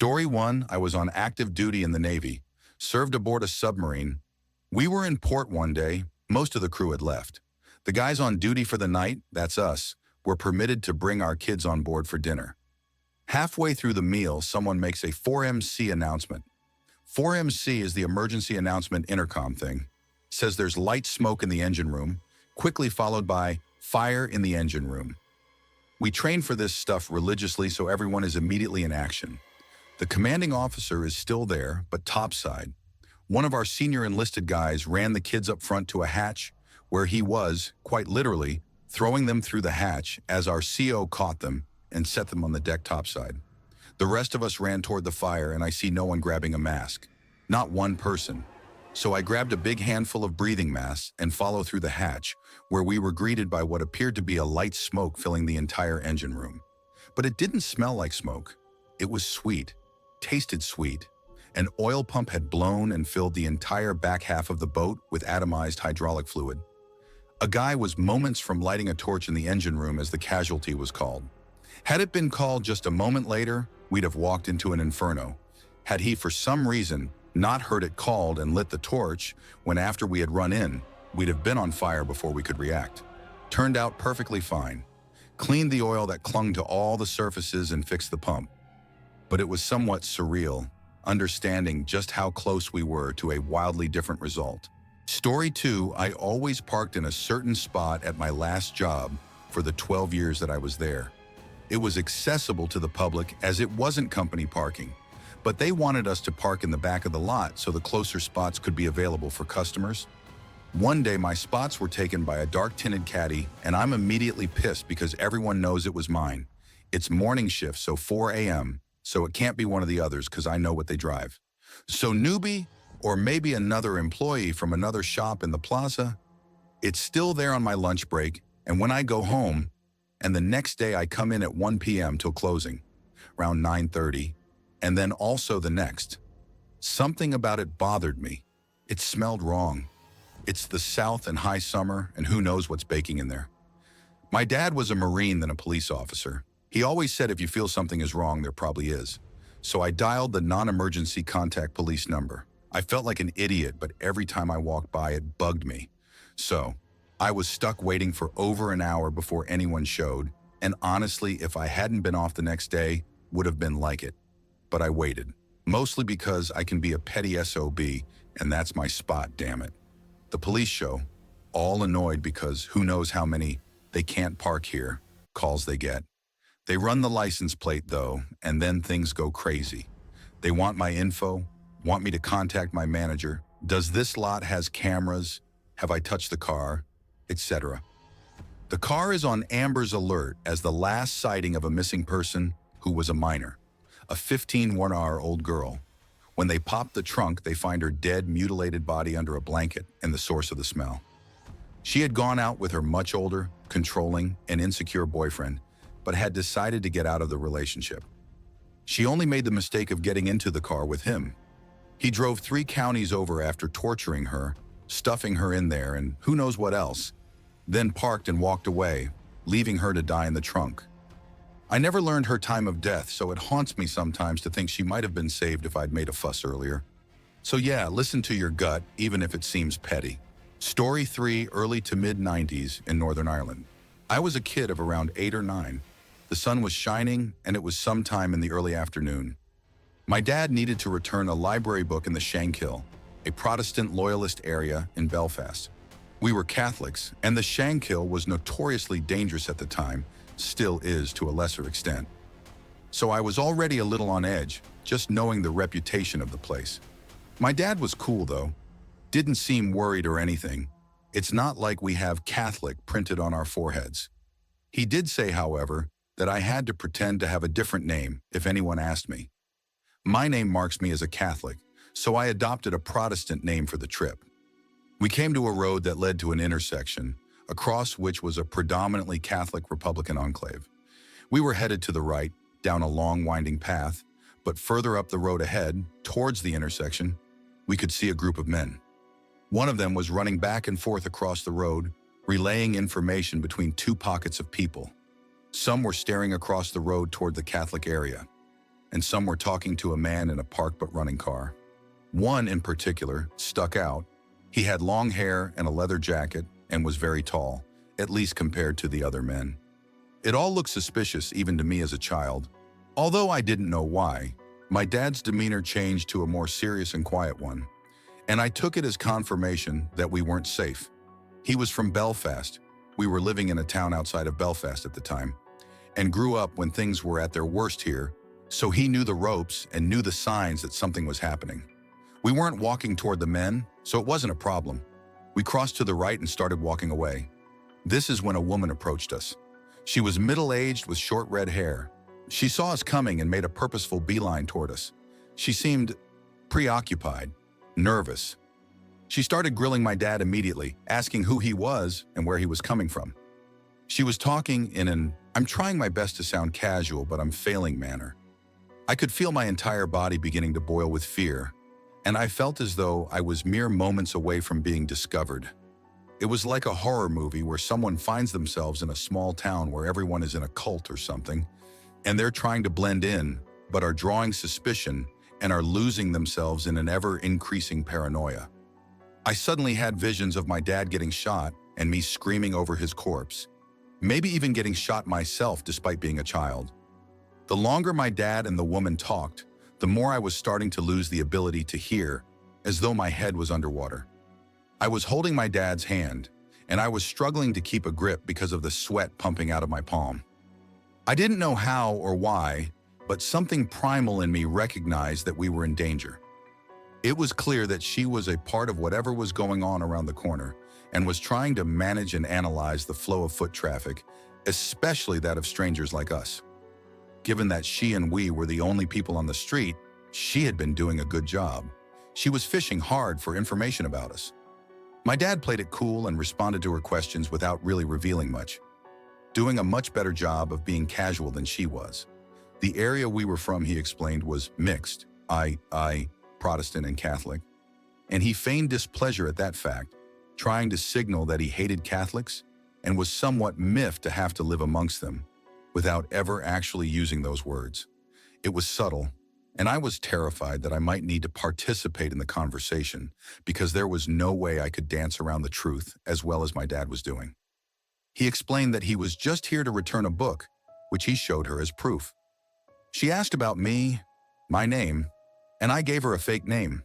Story 1, I was on active duty in the Navy, served aboard a submarine. We were in port one day, most of the crew had left. The guys on duty for the night, that's us, were permitted to bring our kids on board for dinner. Halfway through the meal, someone makes a 4MC announcement. 4MC is the emergency announcement intercom thing. Says there's light smoke in the engine room, quickly followed by fire in the engine room. We train for this stuff religiously so everyone is immediately in action. The commanding officer is still there, but topside. One of our senior enlisted guys ran the kids up front to a hatch where he was, quite literally, throwing them through the hatch as our CO caught them and set them on the deck topside. The rest of us ran toward the fire and I see no one grabbing a mask. Not one person. So I grabbed a big handful of breathing masks and followed through the hatch, where we were greeted by what appeared to be a light smoke filling the entire engine room. But it didn't smell like smoke. It was sweet, tasted sweet. An oil pump had blown and filled the entire back half of the boat with atomized hydraulic fluid. A guy was moments from lighting a torch in the engine room as the casualty was called. Had it been called just a moment later, we'd have walked into an inferno. Had he, for some reason, not heard it called and lit the torch when after we had run in, we'd have been on fire before we could react. Turned out perfectly fine. Cleaned the oil that clung to all the surfaces and fixed the pump. But it was somewhat surreal, understanding just how close we were to a wildly different result. Story 2, I always parked in a certain spot at my last job for the 12 years that I was there. It was accessible to the public as it wasn't company parking, but they wanted us to park in the back of the lot so the closer spots could be available for customers. One day my spots were taken by a dark-tinted caddy and I'm immediately pissed because everyone knows it was mine. It's morning shift, so 4 a.m., so it can't be one of the others because I know what they drive. So newbie, or maybe another employee from another shop in the plaza, it's still there on my lunch break, and when I go home, and the next day I come in at 1 p.m. till closing, around 9:30, and then also the next. Something about it bothered me. It smelled wrong. It's the South and high summer, and who knows what's baking in there. My dad was a Marine than a police officer. He always said if you feel something is wrong, there probably is. So I dialed the non-emergency contact police number. I felt like an idiot, but every time I walked by, it bugged me. So I was stuck waiting for over an hour before anyone showed, and honestly, if I hadn't been off the next day, would have been like it. But I waited, mostly because I can be a petty SOB, and that's my spot, damn it. The police show, all annoyed because who knows how many "they can't park here" calls they get. They run the license plate though, and then things go crazy. They want my info, want me to contact my manager. Does this lot has cameras? Have I touched the car? Etc. The car is on Amber's alert as the last sighting of a missing person who was a minor, a 15-1-hour-old girl. When they pop the trunk, they find her dead, mutilated body under a blanket and the source of the smell. She had gone out with her much older, controlling, and insecure boyfriend, but had decided to get out of the relationship. She only made the mistake of getting into the car with him. He drove 3 counties over after torturing her, stuffing her in there, and who knows what else, then parked and walked away, leaving her to die in the trunk. I never learned her time of death, so it haunts me sometimes to think she might have been saved if I'd made a fuss earlier. So yeah, listen to your gut, even if it seems petty. Story 3, early to mid-90s in Northern Ireland. I was a kid of around 8 or 9. The sun was shining, and it was sometime in the early afternoon. My dad needed to return a library book in the Shankill, a Protestant loyalist area in Belfast. We were Catholics, and the Shankill was notoriously dangerous at the time, still is to a lesser extent. So I was already a little on edge, just knowing the reputation of the place. My dad was cool though, didn't seem worried or anything. It's not like we have Catholic printed on our foreheads. He did say, however, that I had to pretend to have a different name if anyone asked me. My name marks me as a Catholic, so I adopted a Protestant name for the trip. We came to a road that led to an intersection, across which was a predominantly Catholic Republican enclave. We were headed to the right, down a long winding path, but further up the road ahead, towards the intersection, we could see a group of men. One of them was running back and forth across the road, relaying information between 2 pockets of people. Some were staring across the road toward the Catholic area. and some were talking to a man in a parked but running car. One in particular stuck out. He had long hair and a leather jacket and was very tall, at least compared to the other men. It all looked suspicious even to me as a child. Although I didn't know why, my dad's demeanor changed to a more serious and quiet one, and I took it as confirmation that we weren't safe. He was from Belfast. We were living in a town outside of Belfast at the time, and grew up when things were at their worst here, so he knew the ropes and knew the signs that something was happening. We weren't walking toward the men, so it wasn't a problem. We crossed to the right and started walking away. This is when a woman approached us. She was middle-aged with short red hair. She saw us coming and made a purposeful beeline toward us. She seemed preoccupied, nervous. She started grilling my dad immediately, asking who he was and where he was coming from. She was talking in an, I'm trying my best to sound casual, but I'm failing manner. I could feel my entire body beginning to boil with fear, and I felt as though I was mere moments away from being discovered. It was like a horror movie where someone finds themselves in a small town where everyone is in a cult or something, and they're trying to blend in, but are drawing suspicion and are losing themselves in an ever-increasing paranoia. I suddenly had visions of my dad getting shot and me screaming over his corpse, maybe even getting shot myself despite being a child. The longer my dad and the woman talked, the more I was starting to lose the ability to hear, as though my head was underwater. I was holding my dad's hand, and I was struggling to keep a grip because of the sweat pumping out of my palm. I didn't know how or why, but something primal in me recognized that we were in danger. It was clear that she was a part of whatever was going on around the corner and was trying to manage and analyze the flow of foot traffic, especially that of strangers like us. Given that she and we were the only people on the street, she had been doing a good job. She was fishing hard for information about us. My dad played it cool and responded to her questions without really revealing much, doing a much better job of being casual than she was. The area we were from, he explained, was mixed, Protestant and Catholic, and he feigned displeasure at that fact, trying to signal that he hated Catholics and was somewhat miffed to have to live amongst them, without ever actually using those words. It was subtle, and I was terrified that I might need to participate in the conversation because there was no way I could dance around the truth as well as my dad was doing. He explained that he was just here to return a book, which he showed her as proof. She asked about me, my name, and I gave her a fake name.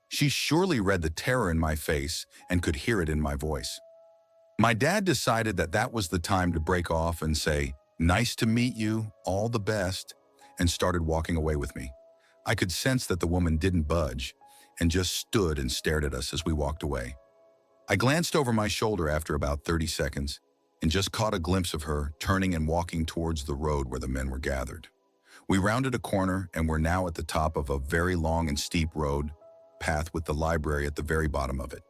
She surely read the terror in my face and could hear it in my voice. My dad decided that that was the time to break off and say, "Nice to meet you, all the best," and started walking away with me. I could sense that the woman didn't budge and just stood and stared at us as we walked away. I glanced over my shoulder after about 30 seconds and just caught a glimpse of her turning and walking towards the road where the men were gathered. We rounded a corner and were now at the top of a very long and steep road path with the library at the very bottom of it.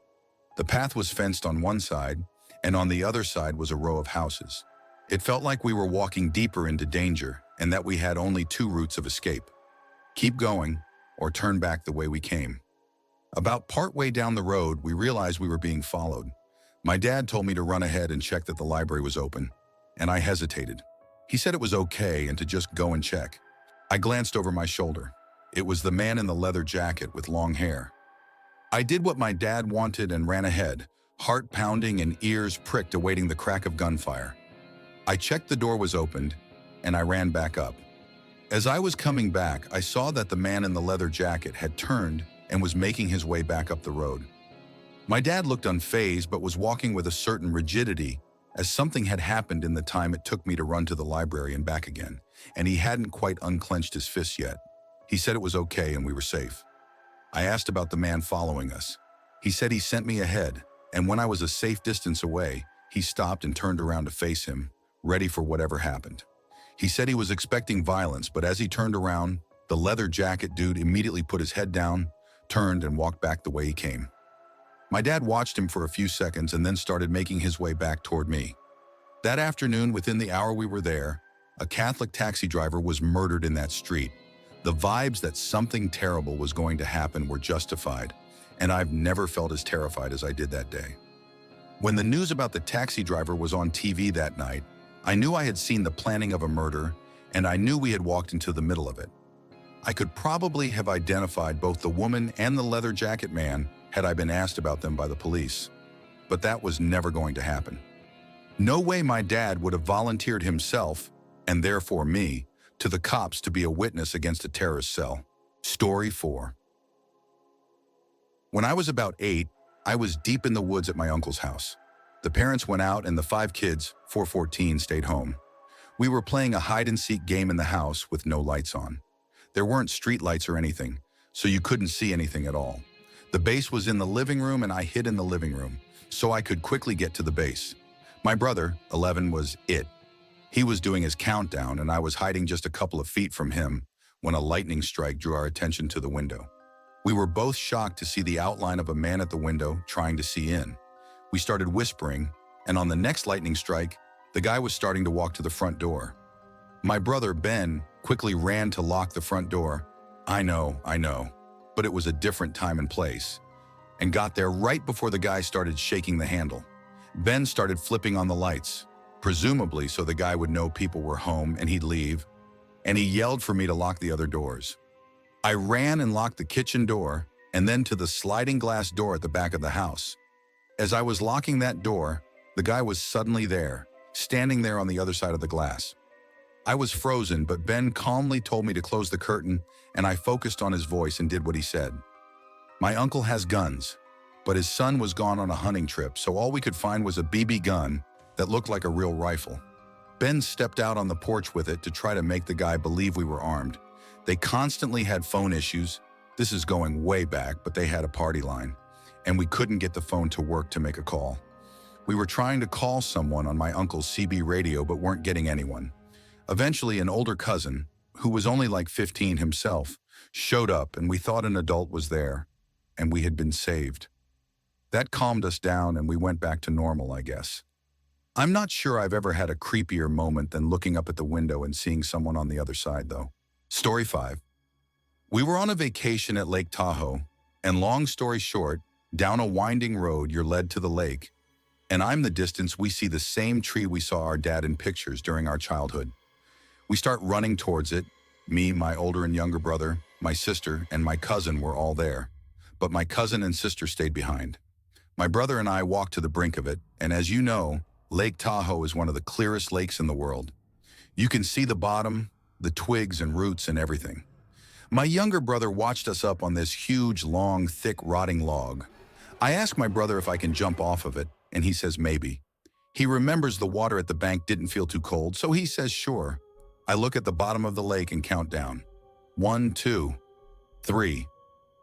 The path was fenced on one side, and on the other side was a row of houses. It felt like we were walking deeper into danger and that we had only two routes of escape: keep going or turn back the way we came. About partway down the road, we realized we were being followed. My dad told me to run ahead and check that the library was open, and I hesitated. He said it was okay and to just go and check. I glanced over my shoulder. It was the man in the leather jacket with long hair. I did what my dad wanted and ran ahead, heart pounding and ears pricked, awaiting the crack of gunfire. I checked the door was opened, and I ran back up. As I was coming back, I saw that the man in the leather jacket had turned and was making his way back up the road. My dad looked unfazed but was walking with a certain rigidity, as something had happened in the time it took me to run to the library and back again, and he hadn't quite unclenched his fists yet. He said it was okay and we were safe. I asked about the man following us. He said he sent me ahead, and when I was a safe distance away, he stopped and turned around to face him, ready for whatever happened. He said he was expecting violence, but as he turned around, the leather jacket dude immediately put his head down, turned, and walked back the way he came. My dad watched him for a few seconds and then started making his way back toward me. That afternoon, within the hour we were there, a Catholic taxi driver was murdered in that street. The vibes that something terrible was going to happen were justified, and I've never felt as terrified as I did that day. When the news about the taxi driver was on TV that night, I knew I had seen the planning of a murder, and I knew we had walked into the middle of it. I could probably have identified both the woman and the leather jacket man had I been asked about them by the police. But that was never going to happen. No way my dad would have volunteered himself, and therefore me, to the cops to be a witness against a terrorist cell. Story 4. When I was about 8, I was deep in the woods at my uncle's house. The parents went out and the 5 kids, 414, stayed home. We were playing a hide-and-seek game in the house with no lights on. There weren't street lights or anything, so you couldn't see anything at all. The base was in the living room and I hid in the living room, so I could quickly get to the base. My brother, 11, was it. He was doing his countdown and I was hiding just a couple of feet from him when a lightning strike drew our attention to the window. We were both shocked to see the outline of a man at the window trying to see in. We started whispering, and on the next lightning strike, the guy was starting to walk to the front door. My brother, Ben, quickly ran to lock the front door. I know, but it was a different time and place, and got there right before the guy started shaking the handle. Ben started flipping on the lights, presumably so the guy would know people were home and he'd leave, and he yelled for me to lock the other doors. I ran and locked the kitchen door and then to the sliding glass door at the back of the house. As I was locking that door, the guy was suddenly there, standing there on the other side of the glass. I was frozen, but Ben calmly told me to close the curtain, and I focused on his voice and did what he said. My uncle has guns, but his son was gone on a hunting trip, so all we could find was a BB gun that looked like a real rifle. Ben stepped out on the porch with it to try to make the guy believe we were armed. They constantly had phone issues. This is going way back, but they had a party line, and we couldn't get the phone to work to make a call. We were trying to call someone on my uncle's CB radio, but weren't getting anyone. Eventually, an older cousin, who was only like 15 himself, showed up and we thought an adult was there, and we had been saved. That calmed us down and we went back to normal, I guess. I'm not sure I've ever had a creepier moment than looking up at the window and seeing someone on the other side, though. Story 5. We were on a vacation at Lake Tahoe, and long story short, down a winding road you're led to the lake, and I'm the distance we see the same tree we saw our dad in pictures during our childhood. We start running towards it. Me, my older and younger brother, my sister, and my cousin were all there, but my cousin and sister stayed behind. My brother and I walked to the brink of it, and as you know, Lake Tahoe is one of the clearest lakes in the world. You can see the bottom, the twigs and roots and everything. My younger brother watched us up on this huge, long, thick, rotting log. I asked my brother if I can jump off of it, and he says maybe. He remembers the water at the bank didn't feel too cold, so he says sure. I look at the bottom of the lake and count down. 1, 2, 3.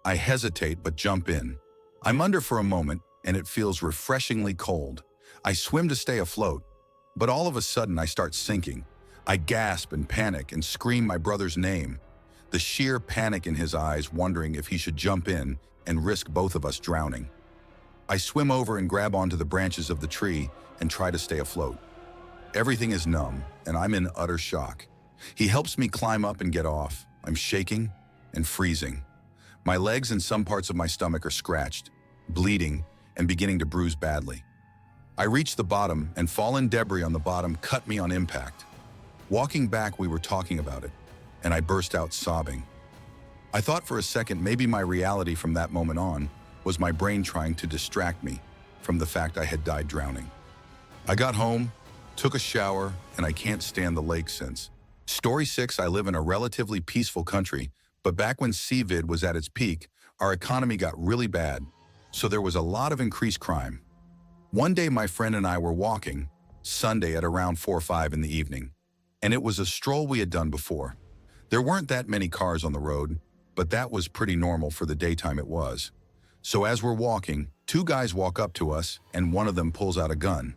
I hesitate but jump in. I'm under for a moment, and it feels refreshingly cold. I swim to stay afloat, but all of a sudden I start sinking. I gasp and panic and scream my brother's name. The sheer panic in his eyes, wondering if he should jump in and risk both of us drowning. I swim over and grab onto the branches of the tree and try to stay afloat. Everything is numb, and I'm in utter shock. He helps me climb up and get off. I'm shaking and freezing. My legs and some parts of my stomach are scratched, bleeding, and beginning to bruise badly. I reach the bottom, and fallen debris on the bottom cut me on impact. Walking back, we were talking about it, and I burst out sobbing. I thought for a second maybe my reality from that moment on was my brain trying to distract me from the fact I had died drowning. I got home, took a shower, and I can't stand the lake since. Story 6, I live in a relatively peaceful country, but back when CVID was at its peak, our economy got really bad, so there was a lot of increased crime. One day my friend and I were walking, Sunday at around 4 or 5 in the evening, and it was a stroll we had done before. There weren't that many cars on the road, but that was pretty normal for the daytime it was. So as we're walking, 2 guys walk up to us and one of them pulls out a gun,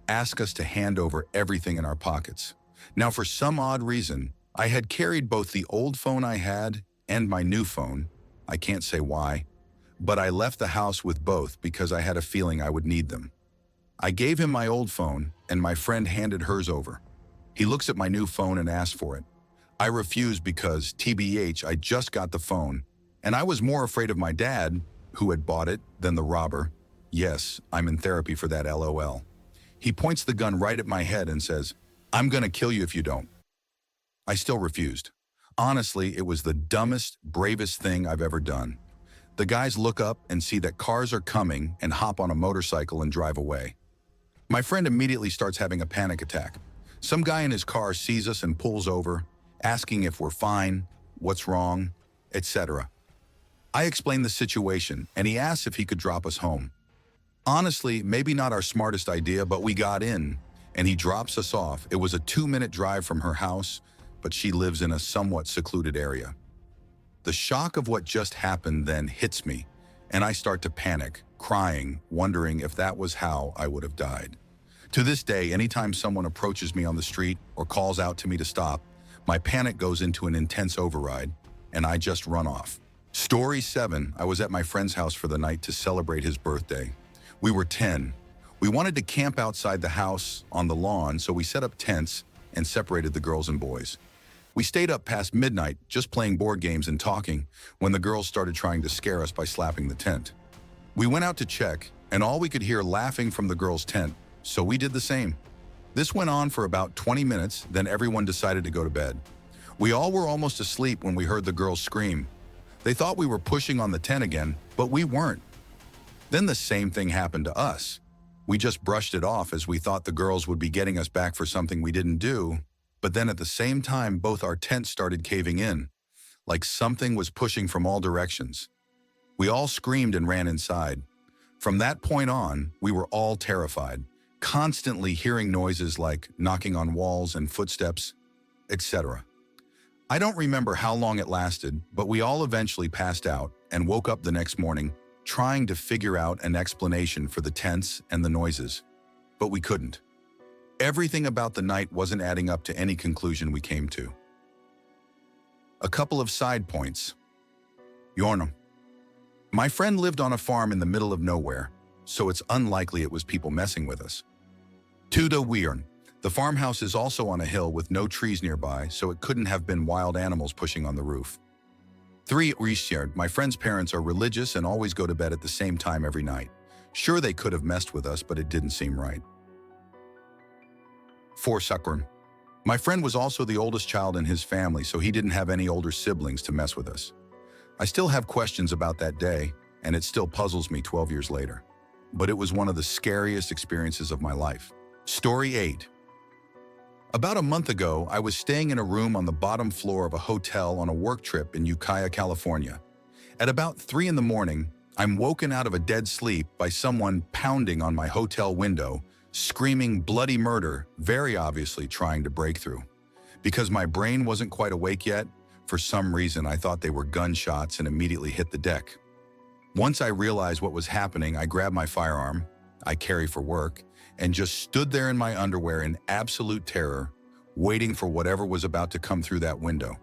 asks us to hand over everything in our pockets. Now for some odd reason, I had carried both the old phone I had and my new phone. I can't say why, but I left the house with both because I had a feeling I would need them. I gave him my old phone and my friend handed hers over. He looks at my new phone and asks for it. I refused because, TBH, I just got the phone, and I was more afraid of my dad, who had bought it, than the robber. Yes, I'm in therapy for that, LOL. He points the gun right at my head and says, "I'm gonna kill you if you don't." I still refused. Honestly, it was the dumbest, bravest thing I've ever done. The guys look up and see that cars are coming and hop on a motorcycle and drive away. My friend immediately starts having a panic attack. Some guy in his car sees us and pulls over, asking if we're fine, what's wrong, etc. I explain the situation, and he asks if he could drop us home. Honestly, maybe not our smartest idea, but we got in, and he drops us off. It was a 2-minute drive from her house, but she lives in a somewhat secluded area. The shock of what just happened then hits me, and I start to panic, crying, wondering if that was how I would have died. To this day, anytime someone approaches me on the street or calls out to me to stop, my panic goes into an intense override, and I just run off. Story 7, I was at my friend's house for the night to celebrate his birthday. We were 10. We wanted to camp outside the house on the lawn, so we set up tents and separated the girls and boys. We stayed up past midnight just playing board games and talking when the girls started trying to scare us by slapping the tent. We went out to check, and all we could hear laughing from the girls' tent, so we did the same. This went on for about 20 minutes, then everyone decided to go to bed. We all were almost asleep when we heard the girls scream. They thought we were pushing on the tent again, but we weren't. Then the same thing happened to us. We just brushed it off as we thought the girls would be getting us back for something we didn't do, but then at the same time both our tents started caving in, like something was pushing from all directions. We all screamed and ran inside. From that point on, we were all terrified, constantly hearing noises like knocking on walls and footsteps, etc. I don't remember how long it lasted, but we all eventually passed out and woke up the next morning trying to figure out an explanation for the tents and the noises. But we couldn't. Everything about the night wasn't adding up to any conclusion we came to. A couple of side points. Yornum. My friend lived on a farm in the middle of nowhere, so it's unlikely it was people messing with us. Tuda Weirn. The farmhouse is also on a hill with no trees nearby, so it couldn't have been wild animals pushing on the roof. 3. Richard. My friend's parents are religious and always go to bed at the same time every night. Sure, they could have messed with us, but it didn't seem right. 4. Suckern. My friend was also the oldest child in his family, so he didn't have any older siblings to mess with us. I still have questions about that day, and it still puzzles me 12 years later. But it was one of the scariest experiences of my life. Story 8. About a month ago, I was staying in a room on the bottom floor of a hotel on a work trip in Ukiah, California. At about 3 in the morning, I'm woken out of a dead sleep by someone pounding on my hotel window, screaming bloody murder, very obviously trying to break through. Because my brain wasn't quite awake yet, for some reason I thought they were gunshots and immediately hit the deck. Once I realized what was happening, I grabbed my firearm, I carry for work, and just stood there in my underwear in absolute terror, waiting for whatever was about to come through that window.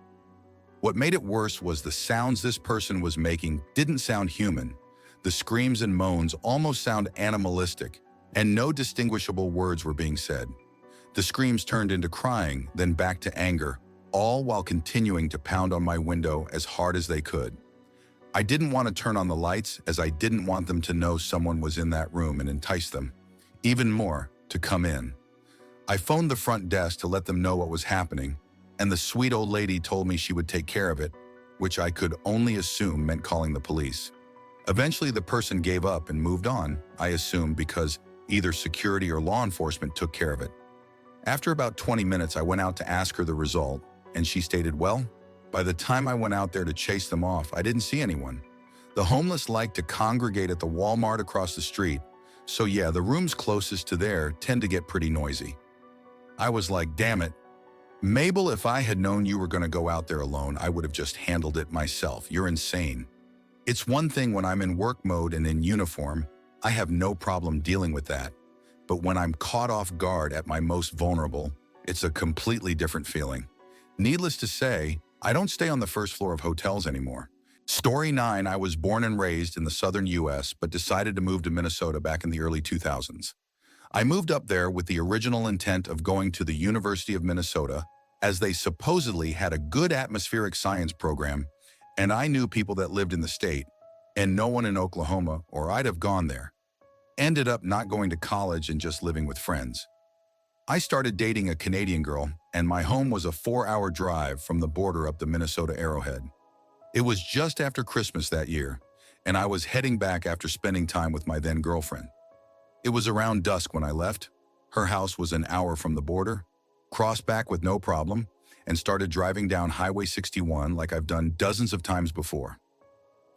What made it worse was the sounds this person was making didn't sound human. The screams and moans almost sound animalistic, and no distinguishable words were being said. The screams turned into crying, then back to anger, all while continuing to pound on my window as hard as they could. I didn't want to turn on the lights, as I didn't want them to know someone was in that room and entice them, even more, to come in. I phoned the front desk to let them know what was happening, and the sweet old lady told me she would take care of it, which I could only assume meant calling the police. Eventually, the person gave up and moved on, I assume because either security or law enforcement took care of it. After about 20 minutes, I went out to ask her the result, and she stated, well, by the time I went out there to chase them off, I didn't see anyone. The homeless like to congregate at the Walmart across the street, so yeah, the rooms closest to there tend to get pretty noisy. I was like, damn it. Mabel, if I had known you were going to go out there alone, I would have just handled it myself. You're insane. It's one thing when I'm in work mode and in uniform, I have no problem dealing with that. But when I'm caught off guard at my most vulnerable, it's a completely different feeling. Needless to say, I don't stay on the first floor of hotels anymore. Story 9, I was born and raised in the southern US, but decided to move to Minnesota back in the early 2000s. I moved up there with the original intent of going to the University of Minnesota, as they supposedly had a good atmospheric science program, and I knew people that lived in the state, and no one in Oklahoma, or I'd have gone there. Ended up not going to college and just living with friends. I started dating a Canadian girl, and my home was a 4-hour drive from the border up the Minnesota Arrowhead. It was just after Christmas that year, and I was heading back after spending time with my then girlfriend. It was around dusk when I left. Her house was an hour from the border, crossed back with no problem, and started driving down Highway 61 like I've done dozens of times before.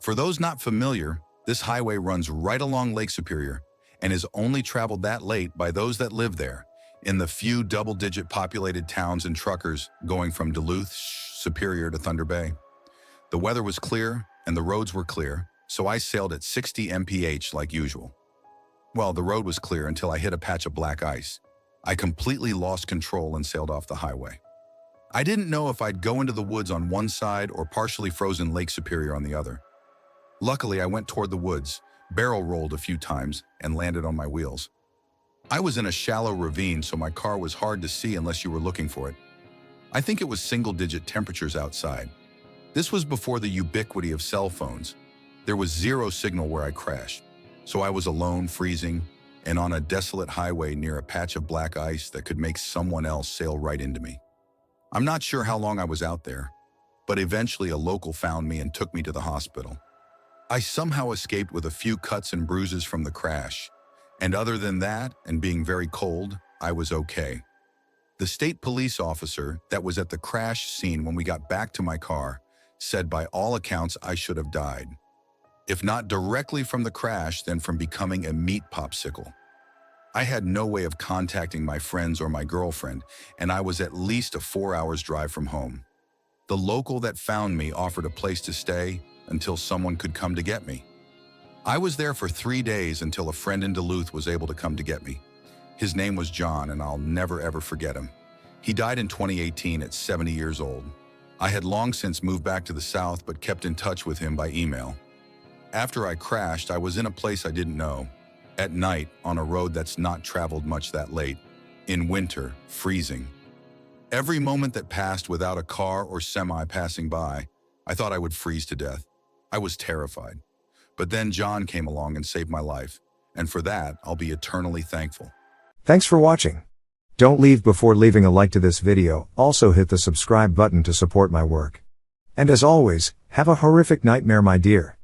For those not familiar, this highway runs right along Lake Superior and is only traveled that late by those that live there, in the few double-digit populated towns and truckers going from Duluth, Superior to Thunder Bay. The weather was clear and the roads were clear, so I sailed at 60 mph like usual. Well, the road was clear until I hit a patch of black ice. I completely lost control and sailed off the highway. I didn't know if I'd go into the woods on one side or partially frozen Lake Superior on the other. Luckily, I went toward the woods, barrel rolled a few times, and landed on my wheels. I was in a shallow ravine, so my car was hard to see unless you were looking for it. I think it was single-digit temperatures outside. This was before the ubiquity of cell phones. There was zero signal where I crashed, so I was alone, freezing, and on a desolate highway near a patch of black ice that could make someone else sail right into me. I'm not sure how long I was out there, but eventually a local found me and took me to the hospital. I somehow escaped with a few cuts and bruises from the crash, and other than that, and being very cold, I was okay. The state police officer that was at the crash scene when we got back to my car said by all accounts I should have died. If not directly from the crash, then from becoming a meat popsicle. I had no way of contacting my friends or my girlfriend, and I was at least a 4 hours drive from home. The local that found me offered a place to stay until someone could come to get me. I was there for 3 days until a friend in Duluth was able to come to get me. His name was John, and I'll never ever forget him. He died in 2018 at 70 years old. I had long since moved back to the South but kept in touch with him by email. After I crashed, I was in a place I didn't know, at night on a road that's not traveled much that late, in winter, freezing. Every moment that passed without a car or semi passing by, I thought I would freeze to death. I was terrified. But then John came along and saved my life, and for that, I'll be eternally thankful. Thanks for watching. Don't leave before leaving a like to this video. Also hit the subscribe button to support my work. And as always, have a horrific nightmare, my dear.